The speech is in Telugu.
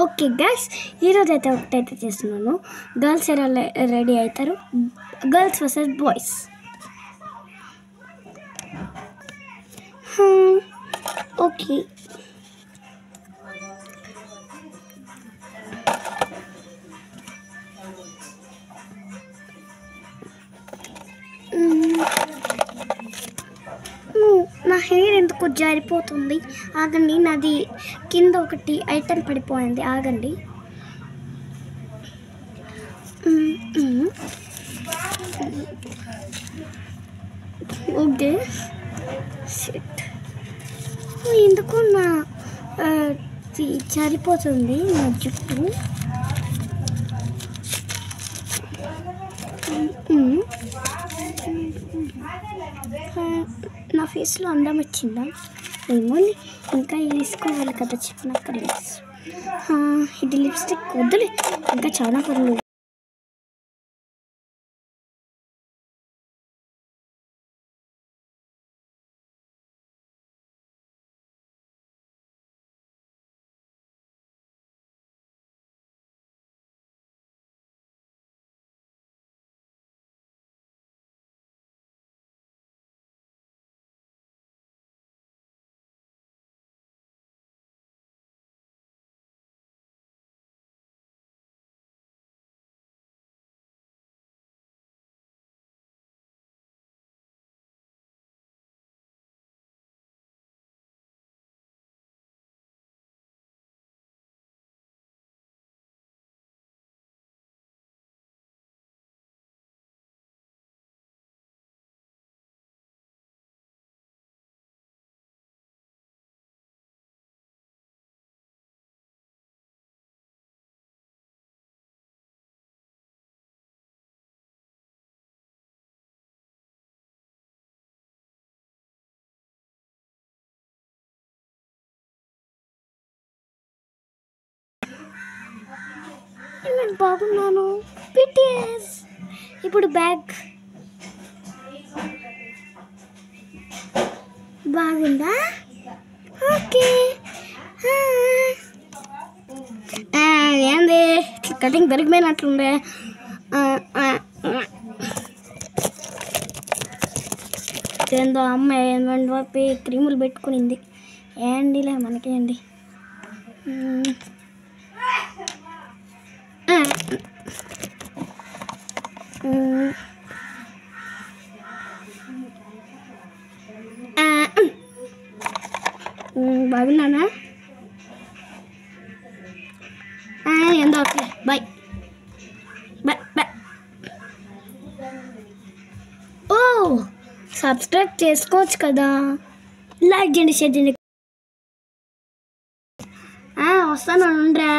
ఓకే గైస్, ఈరోజు అయితే ఒకటైతే చేస్తున్నాను. గర్ల్స్ ఎలా రెడీ అవుతారు, గర్ల్స్ వర్సెస్ బాయ్స్. ఓకే, నా హెయిర్ ఎందుకు జారిపోతుంది? ఆగండి, నాది కింద ఒకటి ఐటెం పడిపోయింది, ఆగండి. ఓకే, ఎందుకు నా జారిపోతుంది నా జుట్టు? నా ఫేస్లో అందం వచ్చిందా ఏమో, ఇంకా వేసుకోవాలి కదా చెప్పినాక. ఇది లిప్స్టిక్ వద్దులే, ఇంకా చాలా పనులు. నేను బాగున్నాను, బిటిఎస్. ఇప్పుడు బ్యాగ్ బాగుందా? ఓకే, ఏంది కటింగ్ దొరికిపోయినట్లుండే. ఏందో అమ్మాయి ఏమంటే క్రీములు పెట్టుకునింది. ఏండిలే మనకేండి. బాగున్నానా? ఏందో ఓకే, బాయ్ బాయ్ బాయ్. ఓ, సబ్స్క్రైబ్ చేసుకోవచ్చు కదా, లైక్ చేయండి, షేర్ చేయండి. వస్తాను, ఉండరా.